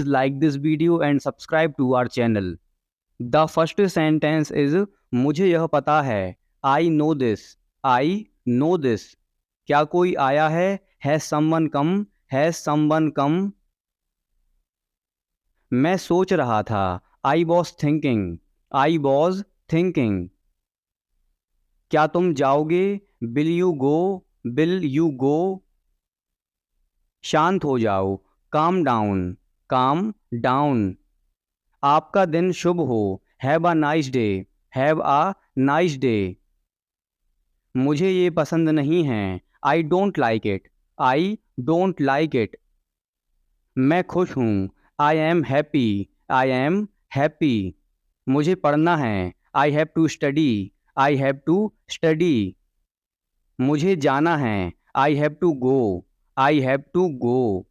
like this video and subscribe to our channel. The first sentence is मुझे यह पता है. I know this. I know this. क्या कोई आया है? Has someone come? Has someone come? मैं सोच रहा था. I was thinking. I was thinking. क्या तुम जाओगे? Will you go? Will you go? शांत हो जाओ. Calm down. Calm down. आपका दिन शुभ हो. Have a nice day. Have a nice day. मुझे ये पसंद नहीं है. I don't like it. I don't like it. मैं खुश हूँ. I am happy. I am happy. मुझे पढ़ना है. I have to study. I have to study. मुझे जाना है. I have to go. I have to go.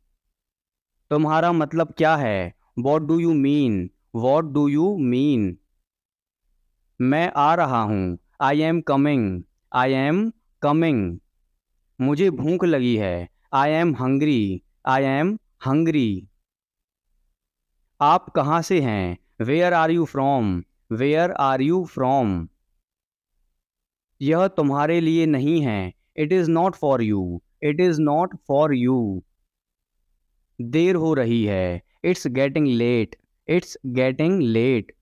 तुम्हारा मतलब क्या है? What do you mean? What do you mean? मैं आ रहा हूँ. I am coming. I am coming. मुझे भूख लगी है. I am hungry. I am hungry. आप कहाँ से हैं? Where are you from? Where are you from? यह तुम्हारे लिए नहीं है. It is not for you. It is not for you. देर हो रही है. It's getting late. It's getting late.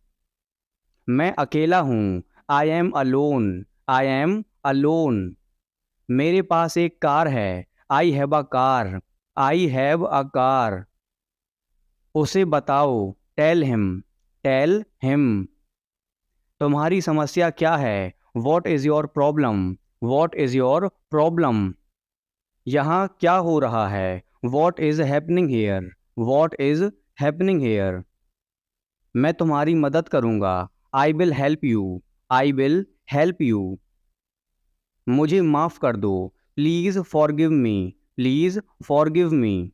मैं अकेला हूँ. I am alone. I am alone. मेरे पास एक कार है. I have a car. I have a car. उसे बताओ. Tell him. Tell him. तुम्हारी समस्या क्या है? What is your problem? What is your problem? यहाँ क्या हो रहा है? What is happening here? What is happening here? मैं तुम्हारी मदद करूँगा. I will help you. I will help you. मुझे माफ़ कर दो. Please forgive me. Please forgive me.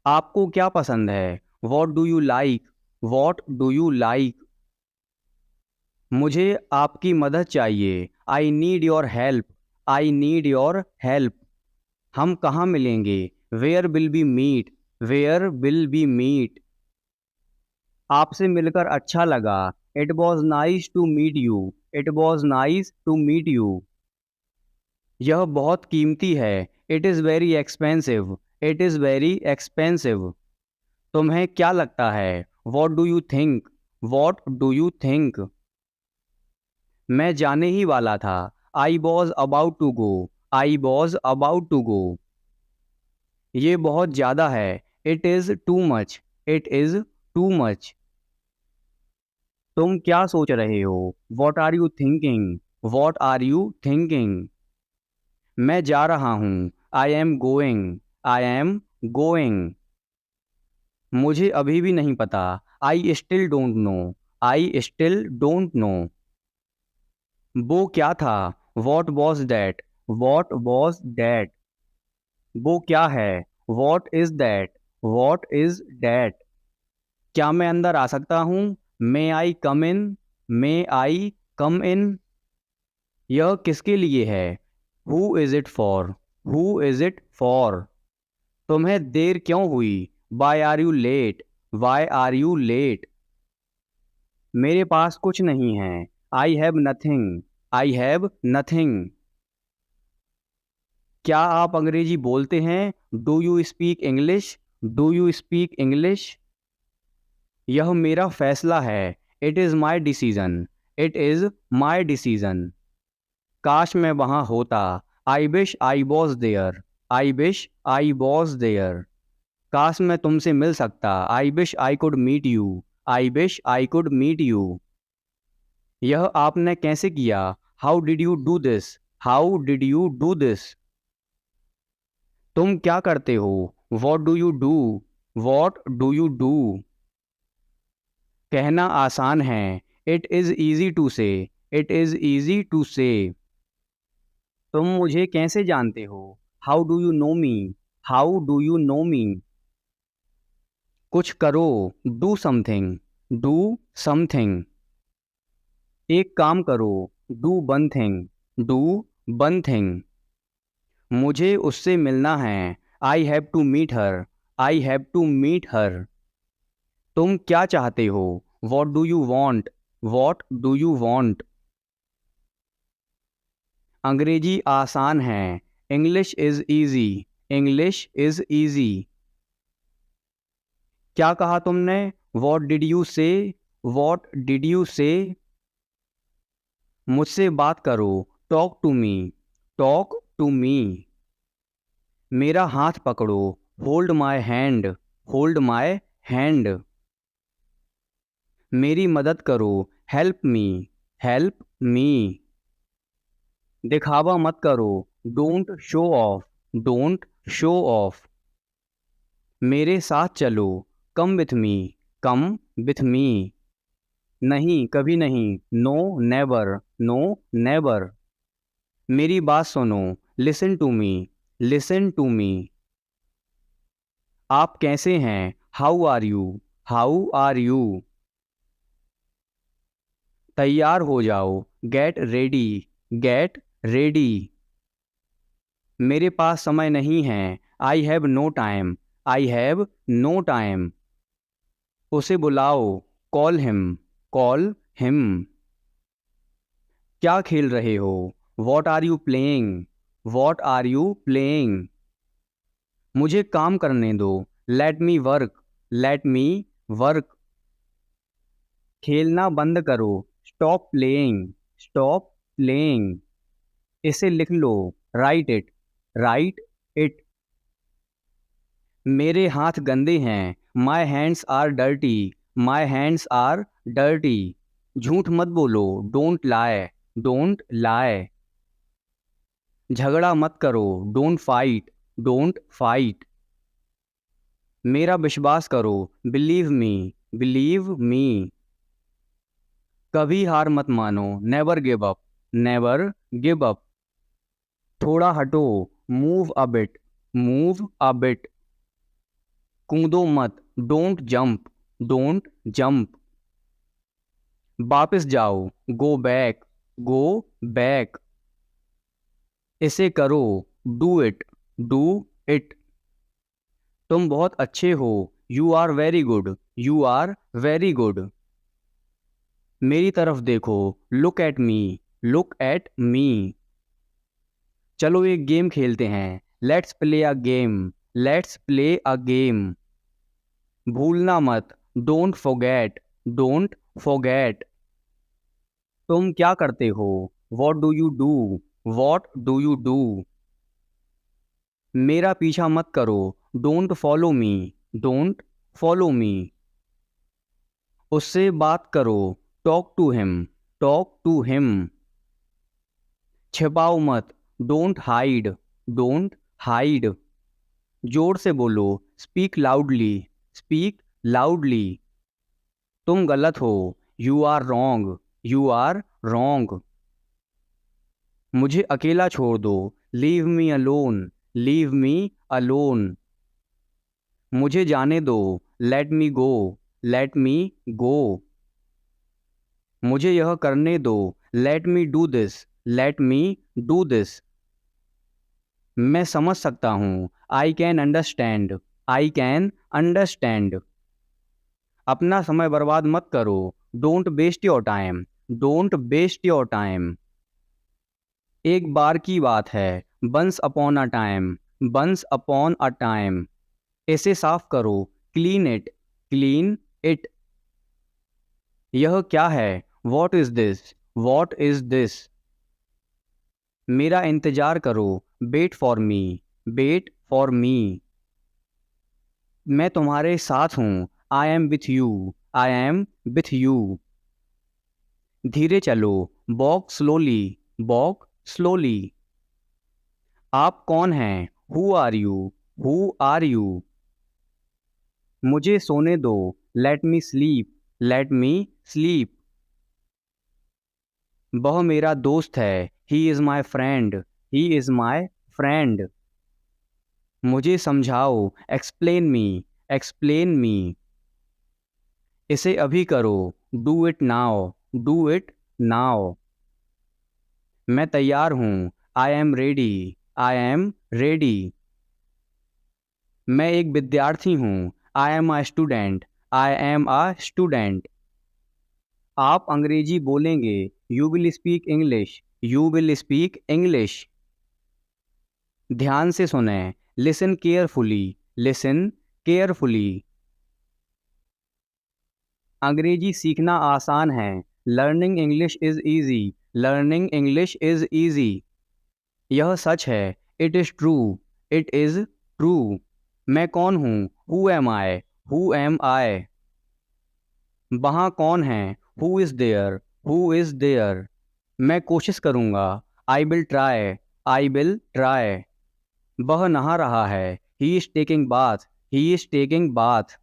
आपको क्या पसंद है? What do you like? What do you like? मुझे आपकी मदद चाहिए. I need your help. I need your help. हम कहाँ मिलेंगे? Where will be meet? Where will be meet? आपसे मिलकर अच्छा लगा. It was nice to meet you. It was nice to meet you. यह बहुत कीमती है. It is very expensive. It is very expensive. तुम्हें क्या लगता है? What do you think? What do you think? मैं जाने ही वाला था. I was about to go. I was about to go. ये बहुत ज़्यादा है. It is too much. It is too much. तुम क्या सोच रहे हो? What are you thinking? What are you thinking? मैं जा रहा हूँ. I am going. I am going. मुझे अभी भी नहीं पता. I still don't know. I still don't know. वो क्या था? What was that? What was that? वो क्या है? What is that? What is that? क्या मैं अंदर आ सकता हूँ? मे आई कम इन? मे आई कम इन? यह किसके लिए है? Who is it for? Who is it for? तुम्हें देर क्यों हुई? Why are you late? Why are you late? मेरे पास कुछ नहीं है. I have nothing. I have nothing. क्या आप अंग्रेजी बोलते हैं? Do you speak English? Do you speak English? यह मेरा फैसला है. It is my decision. It is my decision. काश मैं वहाँ होता. I wish I was there. I wish I was there. काश मैं तुमसे मिल सकता. I wish I could meet you. I wish I could meet you. यह आपने कैसे किया? How did you do this? How did you do this? तुम क्या करते हो? What do you do? What do you do? कहना आसान है. It is easy to say. It is easy to say. तुम मुझे कैसे जानते हो? How do you know me? How do you know me? कुछ करो. Do something. Do something. एक काम करो. Do one thing. Do one thing. मुझे उससे मिलना है. I have to meet her. I have to meet her. तुम क्या चाहते हो? What do you want? What do you want? अंग्रेजी आसान है। English is easy. English is easy. क्या कहा तुमने? What did you say? What did you say? मुझसे बात करो। Talk to me. Talk to me. मेरा हाथ पकड़ो। Hold my hand. Hold my hand. मेरी मदद करो। Help me. Help me. दिखावा मत करो। Don't show off. Don't show off. मेरे साथ चलो। Come with me. Come with me. नहीं, कभी नहीं। No never. No never. मेरी बात सुनो। Listen to me. Listen to me. आप कैसे हैं? How are you? How are you? तैयार हो जाओ। Get ready. Get ready. मेरे पास समय नहीं है। I have no time. I have no time. उसे बुलाओ। Call him. Call him. क्या खेल रहे हो? What are you playing? What are you playing? मुझे काम करने दो। Let me work. Let me work. खेलना बंद करो। Stop playing. Stop playing. इसे लिख लो। Write it. Write it. मेरे हाथ गंदे हैं। My hands are dirty. My hands are dirty. झूठ मत बोलो। Don't lie. Don't lie. झगड़ा मत करो। Don't fight. Don't fight. मेरा विश्वास करो। Believe me. Believe me. कभी हार मत मानो। Never give up. Never give up. थोड़ा हटो। Move a bit. Move a bit. कूदो मत। Don't jump. Don't jump. वापस जाओ। Go back. Go back. इसे करो। Do it. Do it. तुम बहुत अच्छे हो। You are very good. You are very good. मेरी तरफ देखो। Look at me. Look at me. चलो एक गेम खेलते हैं। Let's play a game. Let's play a game. भूलना मत। Don't forget. Don't forget. तुम क्या करते हो? What do you do? What do you do? मेरा पीछा मत करो। Don't follow me. Don't follow me. उससे बात करो। Talk to him. Talk to him. छिपाओ मत। Don't hide. Don't hide. जोर से बोलो। Speak loudly. Speak loudly. तुम गलत हो। You are wrong. You are wrong. मुझे अकेला छोड़ दो। Leave me alone. Leave me alone. मुझे जाने दो। Let me go. Let me go. मुझे यह करने दो। Let me do this. Let me do this. मैं समझ सकता हूँ। I can understand. I can understand. अपना समय बर्बाद मत करो। Don't waste your time. Don't waste your time. एक बार की बात है। Once upon a time. Once upon a time. इसे साफ करो। Clean it. Clean it. यह क्या है? What is this? What is this? मेरा इंतजार करो। Wait for me. Wait for me. मैं तुम्हारे साथ हूँ। I am with you. I am with you. धीरे चलो। Walk slowly. Walk slowly. आप कौन हैं? Who are you? Who are you? मुझे सोने दो। Let me sleep. Let me sleep. वह मेरा दोस्त है। He is my friend. He is my friend. मुझे समझाओ। Explain me. Explain me. इसे अभी करो। Do it now. Do it now. मैं तैयार हूँ। I am ready. I am ready. मैं एक विद्यार्थी हूँ। I am a student. I am a student. आप अंग्रेजी बोलेंगे, you will speak English, you will speak English. ध्यान से सुने, लिसन केयरफुली, लिसन केयरफुली। अंग्रेजी सीखना आसान है, learning English is easy, learning English is easy. यह सच है, it is true, it is true. मैं कौन हूँ, who am I, who am I. वहाँ कौन है, who is there, who is there. मैं कोशिश करूँगा, I will try, I will try. वह नहा रहा है, he is taking bath, he is taking bath.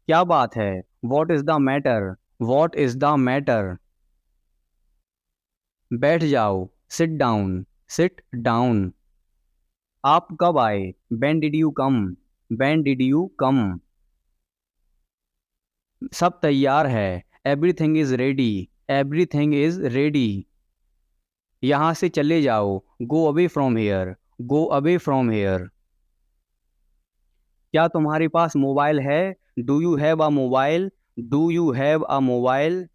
क्या बात है, what is the matter, what is the matter. बैठ जाओ, सिट डाउन, सिट डाउन। आप कब आए, when did you come, when did you come. सब तैयार है, everything is ready, everything is ready. यहाँ से चले जाओ, go away from here, go away from here. क्या तुम्हारे पास मोबाइल है, do you have a mobile, do you have a mobile.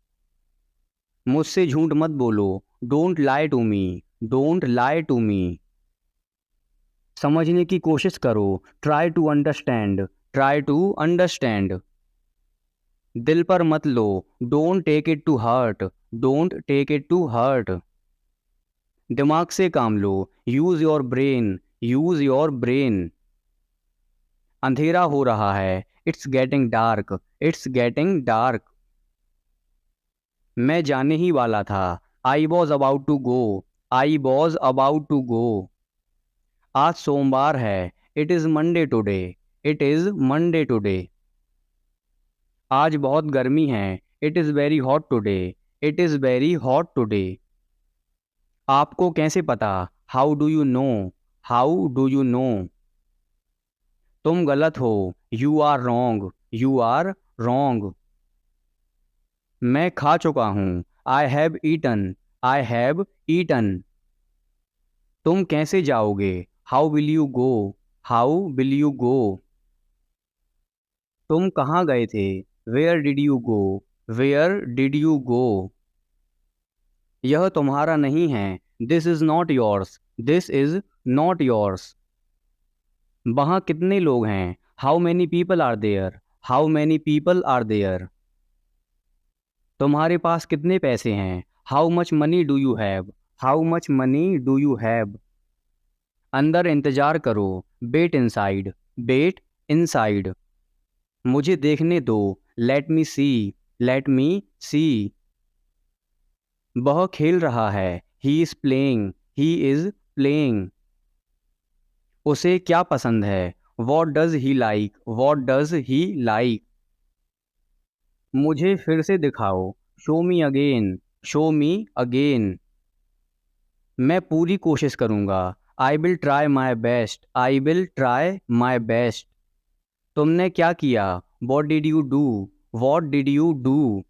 मुझसे झूठ मत बोलो, don't lie to me, don't lie to me. समझने की कोशिश करो, try to understand, try to understand. दिल पर मत लो, don't take it to heart, don't take it to heart. दिमाग से काम लो, use your brain, use your brain. अंधेरा हो रहा है, it's getting dark, it's getting dark. मैं जाने ही वाला था, I was about to go, I was about to go. आज सोमवार है, it is Monday today, it is Monday today. आज बहुत गर्मी है, it is very hot today, it is very hot today. आपको कैसे पता, how do you know, how do you know. तुम गलत हो, you are wrong, you are wrong. मैं खा चुका हूँ, I have eaten, I have eaten. तुम कैसे जाओगे, how will you go, how will you go. तुम कहाँ गए थे, where did you go, where did you go. यह तुम्हारा नहीं है, this is not yours, this is not yours. वहाँ कितने लोग हैं, how many people are there, how many people are there. तुम्हारे पास कितने पैसे हैं, how much money do you have, how much money do you have. अंदर इंतजार करो, वेट इनसाइड, वेट इनसाइड। मुझे देखने दो, लेट मी सी, लेट मी सी। वह खेल रहा है, he is playing, he is playing. उसे क्या पसंद है, what does he like, what does he like. मुझे फिर से दिखाओ, show me again, show me again. मैं पूरी कोशिश करूँगा, I will try my best, I will try my best. तुमने क्या किया, what did you do, what did you do.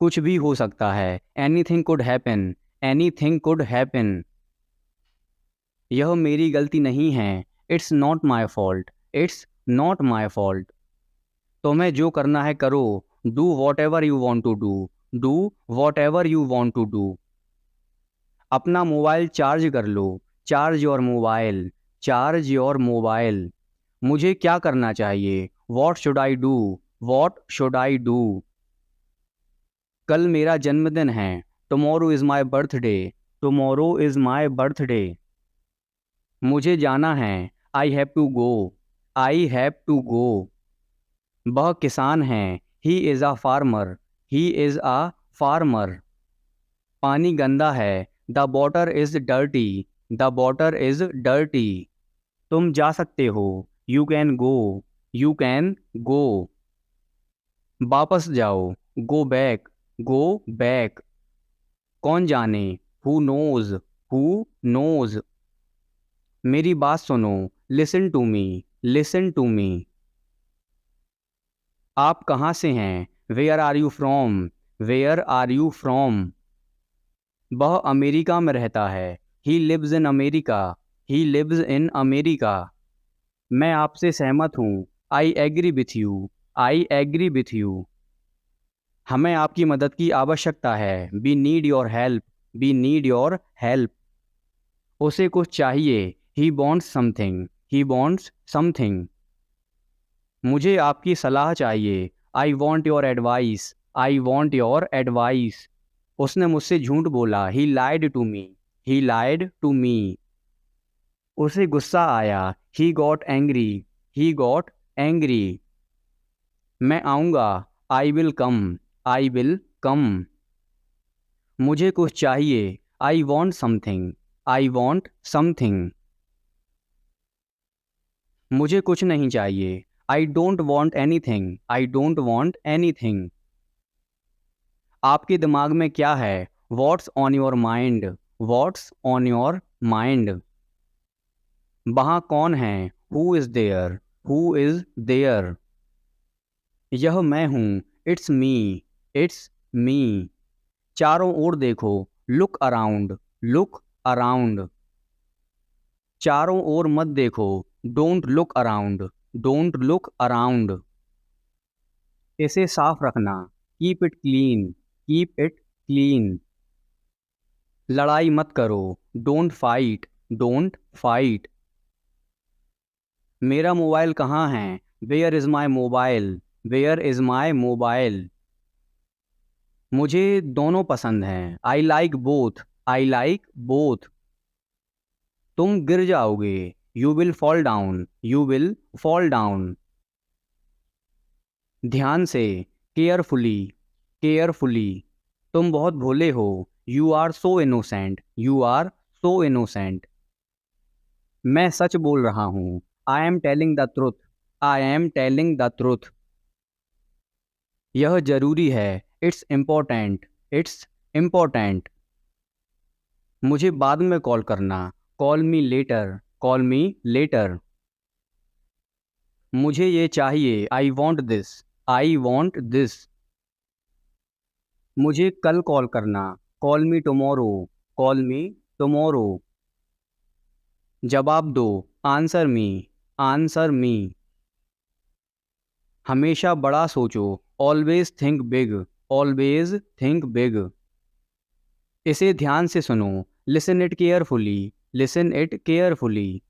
कुछ भी हो सकता है, anything could happen, anything could happen. यह मेरी गलती नहीं है, it's not my fault, it's not my fault. तुम्हें जो करना है करो, do what ever you want to do, do what ever you want to do. अपना मोबाइल चार्ज कर लो, charge your mobile, charge your mobile. मुझे क्या करना चाहिए, what should I do, what should I do. कल मेरा जन्मदिन है, tomorrow is my birthday, tomorrow is my birthday. मुझे जाना है, I have to go, I have to go. वह किसान है, he is a farmer, he is a farmer. पानी गंदा है, the water is dirty, the water is dirty. तुम जा सकते हो, you can go, you can go. वापस जाओ, गो बैक, गो बैक। कौन जाने, हु नोज, हु नोज। मेरी बात सुनो, listen to me, listen to me. आप कहाँ से हैं, where are you from, where are you from. वह अमेरिका में रहता है, he lives in America, he lives in America. मैं आपसे सहमत हूँ, I agree with you, I agree with you. हमें आपकी मदद की आवश्यकता है, we need your help, we need your help. उसे कुछ चाहिए, he wants something, he wants something. मुझे आपकी सलाह चाहिए, I want your advice, I want your advice. उसने मुझसे झूठ बोला, ही लाइड to me, he light to me. उसे गुस्सा आया, he got angry, he got angry. मैं आऊँगा, I will come, I will कम। मुझे कुछ चाहिए, I want something, I want something. मुझे कुछ नहीं चाहिए, I don't want anything, I don't want anything. आपके दिमाग में क्या है, what's on your mind, what's on your mind. वहाँ कौन है, who is there, who is there. यह मैं हूँ, इट्स मी, इट्स मी। चारों ओर देखो, लुक अराउंड, लुक अराउंड। चारों ओर मत देखो, don't look around, don't look around. इसे साफ रखना, keep it clean, keep it clean. लड़ाई मत करो, डोंट फाइट, डोंट फाइट। मेरा मोबाइल कहाँ है, where is my mobile, where is my mobile. मुझे दोनों पसंद हैं, I like both, I like both. तुम गिर जाओगे, you will fall down, you will fall down. ध्यान से, केयरफुली, केयरफुली। तुम बहुत भोले हो, you are so innocent, you are so innocent. मैं सच बोल रहा हूँ, I am telling the truth, I am telling the truth. यह जरूरी है, इट्स इम्पोर्टेंट, इट्स इम्पोर्टेंट। मुझे बाद में कॉल करना, call me later, call me later. मुझे ये चाहिए, I want this, I want this. मुझे कल कॉल करना, call me tomorrow, call me tomorrow. जवाब दो, आंसर मी, आंसर मी। हमेशा बड़ा सोचो, always think big, always think big. इसे ध्यान से सुनो, listen it carefully, listen it carefully.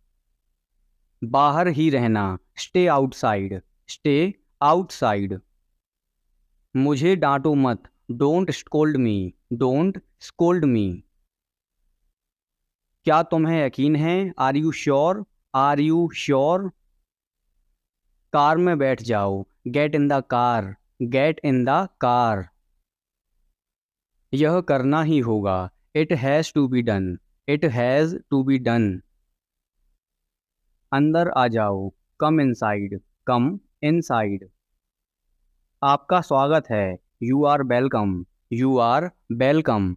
बाहर ही रहना, स्टे आउटसाइड, स्टे आउटसाइड। मुझे डांटो मत, don't scold me, don't scold me. क्या तुम्हें यकीन है, are you sure, are you sure. Car में बैठ जाओ, get in the car, get in the car. यह करना ही होगा, it has to be done, it has to be done. अंदर आ जाओ, कम इनसाइड, कम इनसाइड। आपका स्वागत है, you are welcome, you are welcome.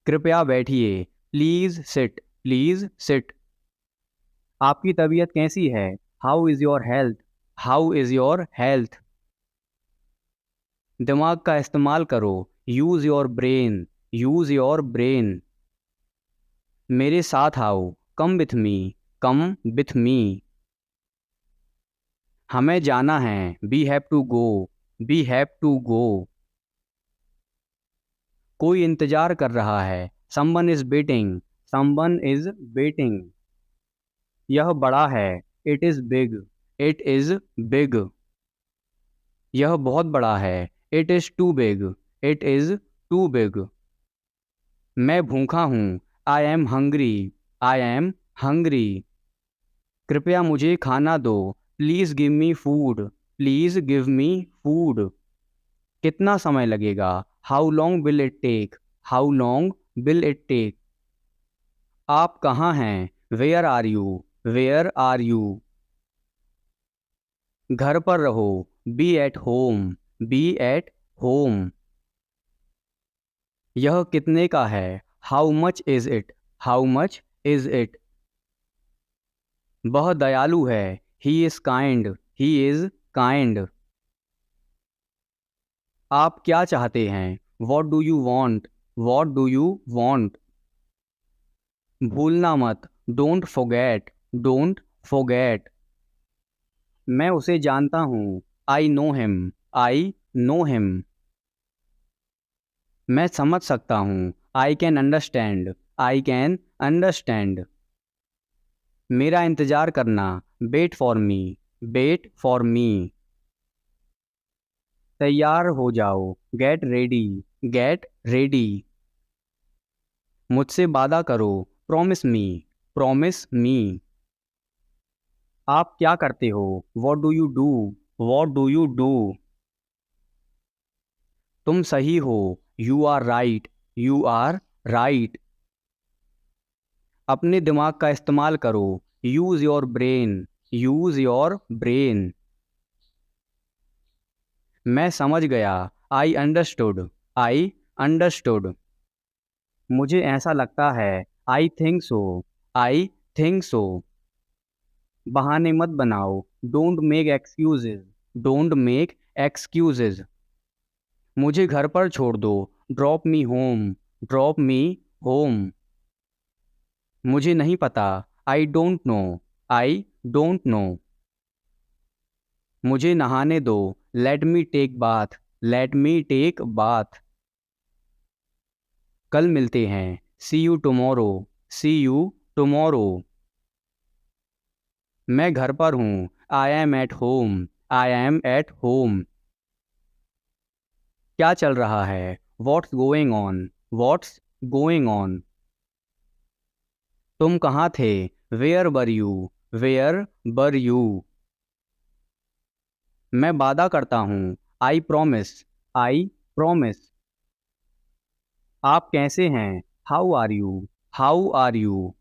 कृपया बैठिए, प्लीज सिट, प्लीज सिट। आपकी तबीयत कैसी है, how is your health, how is your health. दिमाग का इस्तेमाल करो, use your brain, use your brain. मेरे साथ आओ, come with me, come with मी। हमें जाना है, we have to go, we have to go. कोई इंतजार कर रहा है, someone is waiting, someone is waiting. यह बड़ा है, it is big, it is big. यह बहुत बड़ा है, it is too big, it is too big. मैं भूखा हूँ, I am hungry, I am hungry. कृपया मुझे खाना दो, please give me food, please give me food. कितना समय लगेगा, how long will it take, how long will it take. आप कहाँ हैं, where are you, where are you. घर पर रहो, be at home, be at home. यह कितने का है, how much is it, how much is it. वह दयालु है, he is kind, he is kind. आप क्या चाहते हैं, what do you want, what do you want. भूलना मत, डोंट फोगेट, डोंट फोगेट। मैं उसे जानता हूँ। I know him. I know him. मैं समझ सकता हूँ। I can understand. I can understand. मेरा इंतज़ार करना। Wait for me. Wait for me. तैयार हो जाओ। Get ready. Get ready. मुझसे वादा करो। Promise me. Promise me. आप क्या करते हो? What do you do? What do you do? तुम सही हो। You are right. You are right. अपने दिमाग का इस्तेमाल करो। Use your brain. Use your brain. मैं समझ गया। I understood. I understood. मुझे ऐसा लगता है। I think so. I think so. बहाने मत बनाओ। Don't make excuses. Don't make excuses. मुझे घर पर छोड़ दो। Drop me home. Drop me home. मुझे नहीं पता। I don't know. I don't know. मुझे नहाने दो। Let me take bath. Let me take bath. कल मिलते हैं। See you tomorrow. See you tomorrow. मैं घर पर हूँ। I am at home. I am at home. क्या चल रहा है? What's going on? What's going on? तुम कहाँ थे? Where were you? Where were you? मैं वादा करता हूँ। I promise. I promise. आप कैसे हैं? How are you? How are you?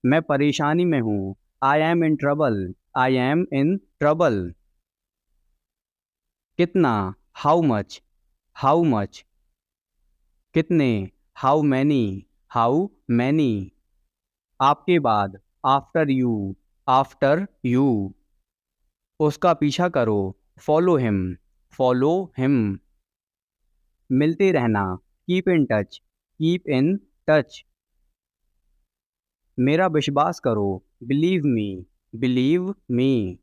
मैं परेशानी में हूँ। I am in trouble. I am in trouble. कितना? How much? How much? कितने? How many? How many? आपके बाद। After you. After you. उसका पीछा करो। Follow him. Follow him. मिलते रहना। Keep in touch. Keep in touch. मेरा विश्वास करो। Believe me. बिलीव मी।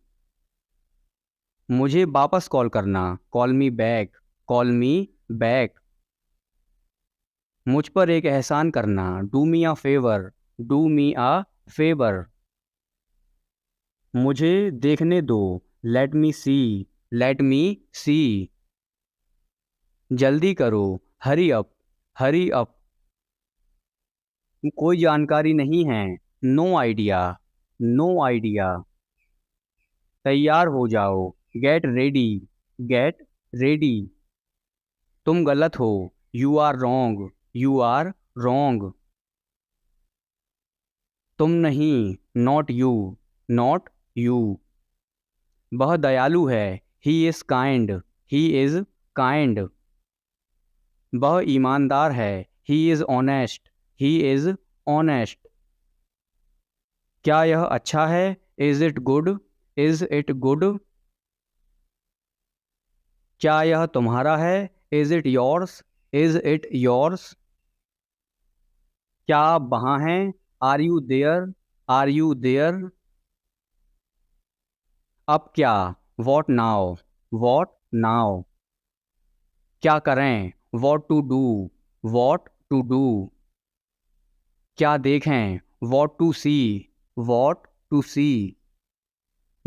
मुझे वापस कॉल करना। Call me back. Call me back. मुझ पर एक एहसान करना। Do me a favour. Do me a favour. मुझे देखने दो। लेट मी सी। लेट मी सी। जल्दी करो। Hurry up. Hurry up. कोई जानकारी नहीं है। No idea. No idea. तैयार हो जाओ। Get ready. Get ready. तुम गलत हो। You are wrong. You are wrong. तुम नहीं। Not you. Not you. वह दयालु है। He is kind. He is kind. वह ईमानदार है। He is honest. He is honest. क्या यह अच्छा है? Is it good? Is it good? क्या यह तुम्हारा है? Is it yours? Is it yours? क्या आप वहाँ हैं? Are you there? Are you there? अब क्या? What now? What now? क्या करें? What to do? What to do? क्या देखें? What to see? What to see?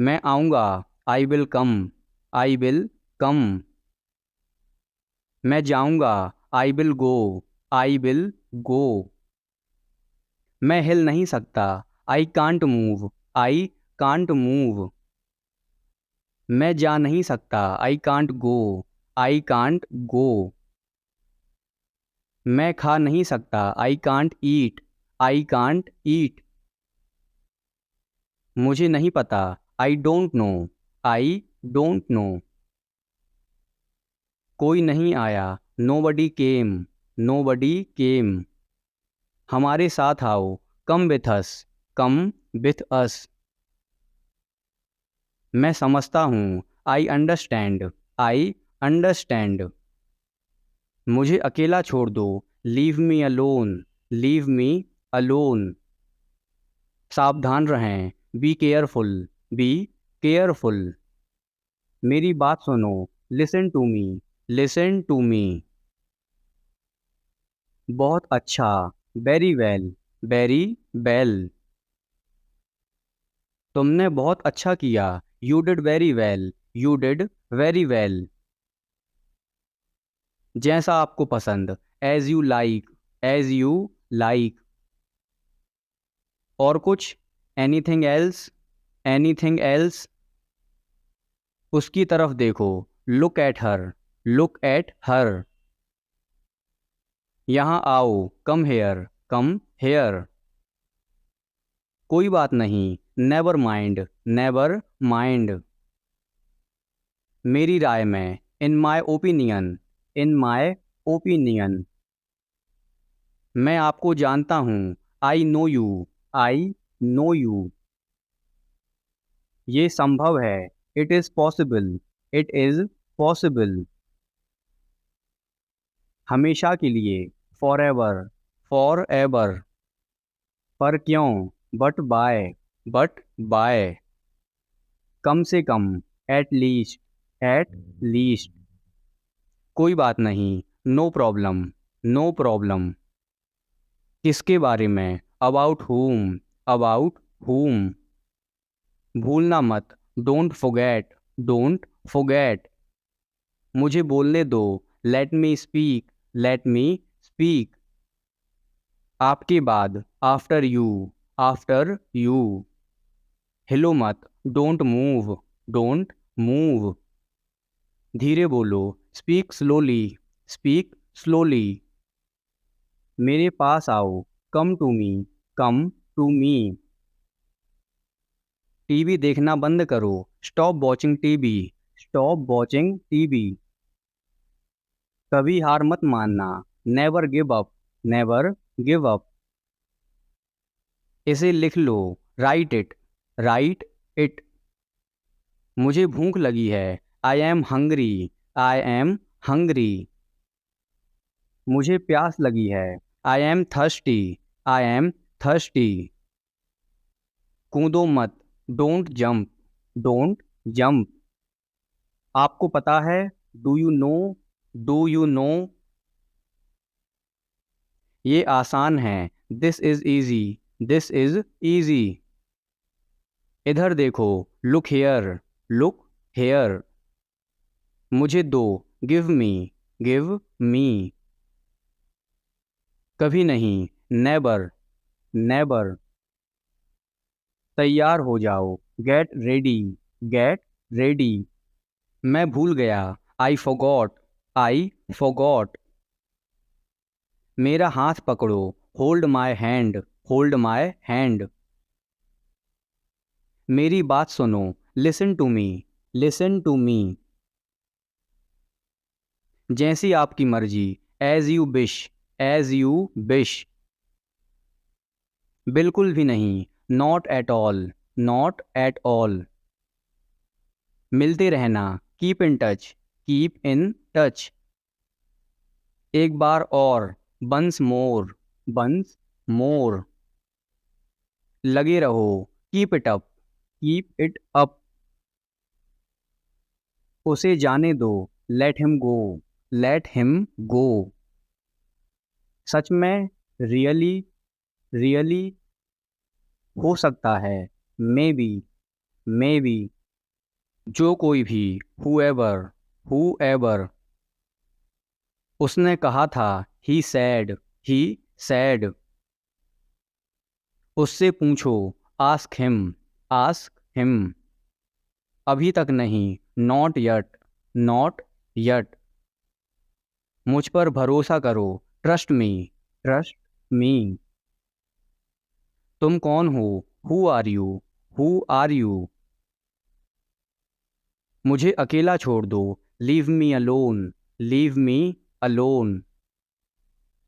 मैं आऊँगा। I will come. I will come. मैं जाऊँगा। I will go. I will go. मैं हिल नहीं सकता। I can't move. I can't move. मैं जा नहीं सकता। I can't go. I can't go. मैं खा नहीं सकता। I can't eat. I can't eat. मुझे नहीं पता। I don't know. I don't know. कोई नहीं आया। Nobody came. Nobody came. हमारे साथ आओ। Come with us. Come with us. मैं समझता हूँ। I understand. I understand. मुझे अकेला छोड़ दो। Leave me alone. Leave me alone. सावधान रहें। Be careful. Be careful. मेरी बात सुनो, listen to me, listen to me. बहुत अच्छा, वेरी वेल, वेरी वेल। तुमने बहुत अच्छा किया, you did very well, you did very well. जैसा आपको पसंद, as you like, as you like. और कुछ, एनीथिंग एल्स, एनीथिंग एल्स। उसकी तरफ देखो, look at her, look at her. यहाँ आओ, कम हेयर, कम हेयर। कोई बात नहीं, नेवर माइंड, नेवर माइंड। मेरी राय में, इन my opinion, in my opinion. मैं आपको जानता हूँ, I no you, I know you. ये संभव है, it is possible, it is possible. हमेशा के लिए, फॉर एवर, फॉर एवर। पर क्यों, बट बाय, बट बाय। कम से कम, एट लीस्ट, एट लीस्ट। कोई बात नहीं, नो प्रॉब्लम, नो प्रॉब्लम। किसके बारे में, अबाउट हुम, अबाउट हुम। भूलना मत, डोंट फॉरगेट, डोंट फॉरगेट। मुझे बोलने दो, let me speak, let me speak. आपके बाद, आफ्टर यू, आफ्टर यू। हिलो मत, डोंट मूव, डोंट मूव। धीरे बोलो, स्पीक स्लोली, स्पीक स्लोली। मेरे पास आओ, come to me, come to me. TV देखना बंद करो, stop watching TV, stop watching TV. कभी हार मत मानना, never give up, never give up. इसे लिख लो, राइट इट, राइट इट। मुझे भूख लगी है, I am hungry, I am hungry. मुझे प्यास लगी है, I am thirsty, I am thirsty. कूदो मत, डोंट जंप, डोंट जंप। आपको पता है, do you know, do you no. ये आसान है, this is easy, this is easy. इधर देखो, लुक हेयर, लुक हेयर। मुझे दो, गिव मी, गिव मी। कभी नहीं, नेबर, नेबर। तैयार हो जाओ, गेट रेडी, गेट रेडी। मैं भूल गया, आई फॉरगॉट, आई फॉरगॉट। मेरा हाथ पकड़ो, hold my hand, hold my hand. मेरी बात सुनो, listen to me, listen to me. जैसी आपकी मर्जी, as you wish, as you wish. बिल्कुल भी नहीं, not at all, not at all. मिलते रहना, keep in touch, keep in touch. एक बार और, वंस मोर, वंस मोर। लगे रहो, keep it up, keep it up. उसे जाने दो, let him go, let him go. सच में, रियली, रियली। हो सकता है, मे बी, मे बी। जो कोई भी, हुएवर, हुएवर। उसने कहा था, ही सैड, ही सैड। उससे पूछो, आस्क हिम, आस्क हिम। अभी तक नहीं, नॉट यट, नॉट यट। मुझ पर भरोसा करो, ट्रस्ट मी, ट्रस्ट मी। तुम कौन हो, who are you, who are you. मुझे अकेला छोड़ दो, leave me alone, leave me alone.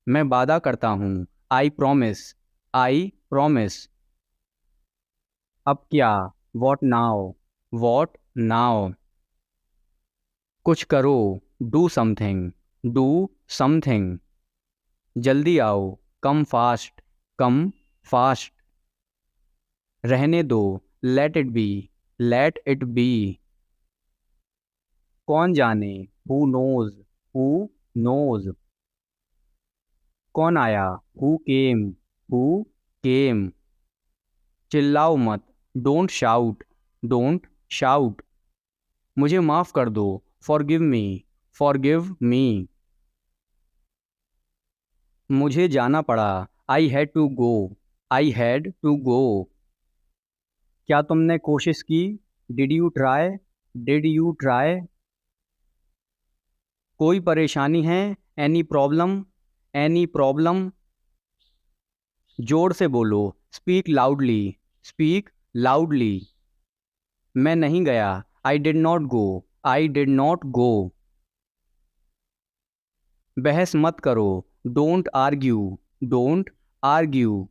मैं वादा करता हूँ, आई प्रॉमिस, आई प्रॉमिस। अब क्या, वॉट नाउ, वॉट नाउ। कुछ करो, डू समथिंग, डू समथिंग। जल्दी आओ, कम फास्ट, कम फास्ट। रहने दो, let it be, let it be. कौन जाने, हु नोज, हु नोज। कौन आया, हु केम, हु केम। चिल्लाओ मत, डोंट शाउट, डोंट शाउट। मुझे माफ़ कर दो, फॉरगिव मी, फॉरगिव मी। मुझे जाना पड़ा, I had to go, I had to go. क्या तुमने कोशिश की, did you try, did you try. कोई परेशानी है, एनी प्रॉब्लम, एनी प्रॉब्लम। जोर से बोलो, स्पीक लाउडली, स्पीक लाउडली। मैं नहीं गया, I did not go, I did not go. बहस मत करो, डोंट आर्ग्यू, डोंट आर्ग्यू।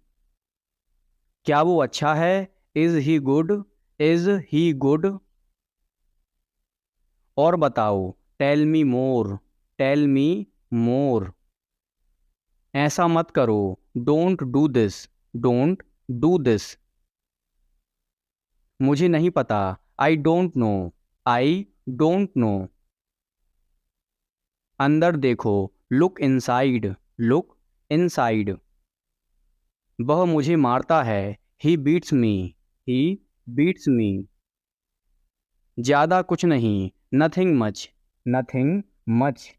क्या वो अच्छा है, is he good, is he good. और बताओ, टेल मी मोर, टेल मी मोर। ऐसा मत करो, don't do this, don't do this. मुझे नहीं पता, I don't know, I don't no. अंदर देखो, लुक इनसाइड, लुक इनसाइड। वह मुझे मारता है, ही बीट्स मी, ही बीट्स मी। ज़्यादा कुछ नहीं, नथिंग मच, नथिंग मच।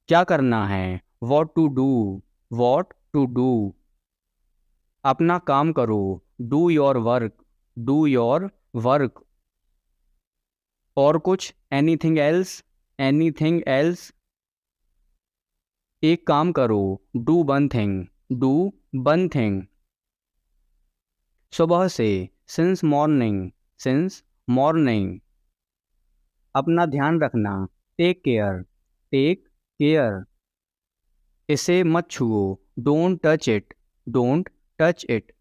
क्या करना है, what to do, what to do. अपना काम करो, do your work, do your work. और कुछ, एनीथिंग एल्स, एनीथिंग एल्स। एक काम करो, do one thing, do one thing. सुबह से, सिंस मॉर्निंग, सिंस मॉर्निंग। अपना ध्यान रखना, टेक केयर, टेक केयर। इसे मत छुओ, don't touch it, don't touch it.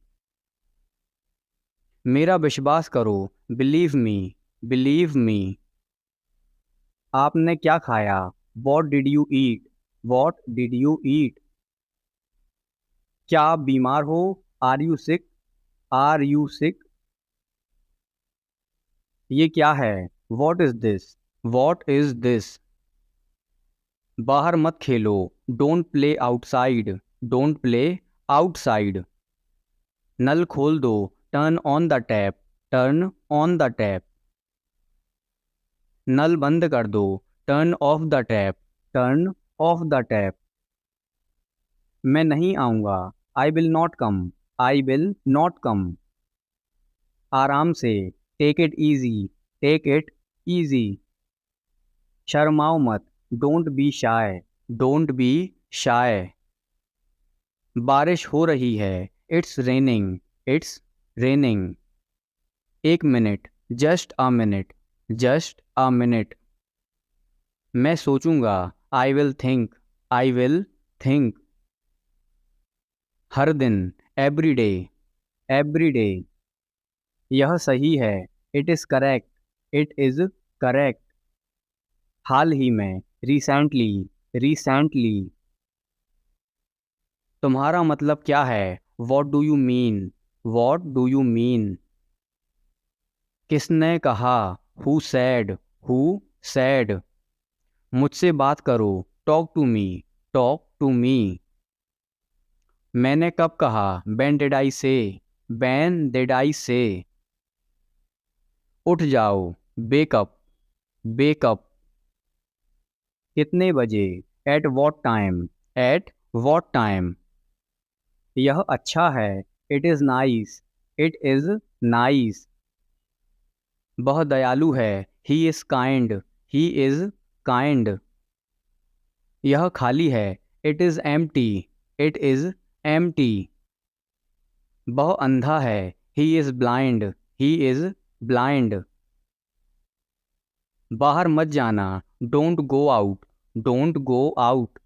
मेरा विश्वास करो, बिलीव मी, बिलीव मी। आपने क्या खाया, what did you eat, what did you eat. क्या आप बीमार हो, are you sick, are you sick. ये क्या है, what is this, what is this. बाहर मत खेलो, don't play outside, don't play outside. नल खोल दो, turn on the tap, turn on the tap. नल बंद कर दो, turn off the tap, turn off the tap. मैं नहीं आऊँगा, I will not come, I will not come. आराम से, take it easy, take it easy. शर्माओ मत, don't be shy, don't be shy. बारिश हो रही है, इट्स रेनिंग, इट्स रेनिंग। एक minute, just a minute, just a minute. मैं सोचूंगा, I will think, I will think. हर दिन, एवरी डे, एवरी डे। यह सही है, it is correct, it is correct. हाल ही में, रिसेंटली, रिसेंटली। तुम्हारा मतलब क्या है, what do you mean, what do you mean. किसने कहा, हु सैड, हु सैड। मुझसे बात करो, talk to me, talk to me. मैंने कब कहा, व्हेन डिड आई से, व्हेन डिड आई से। उठ जाओ, बेकअप, बेकअप। कितने बजे, at what time, at what time. यह अच्छा है, it is nice, it is nice. वह दयालु है, he is kind, he is kind. यह खाली है, it is empty, it is empty. वह अंधा है, he is blind, he is blind. बाहर मत जाना, don't go out, don't go out.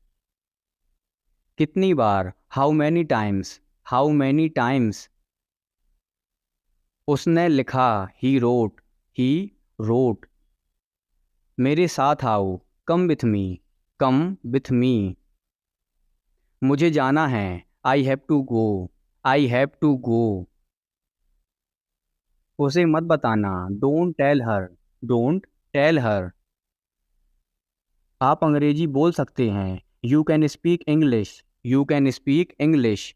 कितनी बार, how many times, how many times. उसने लिखा, ही रोट, ही रोट। मेरे साथ आओ, come with me, come with मी। मुझे जाना है, I have to go, I have to go. उसे मत बताना, don't tell her, don't tell her. आप अंग्रेजी बोल सकते हैं, you can speak English, you can speak English.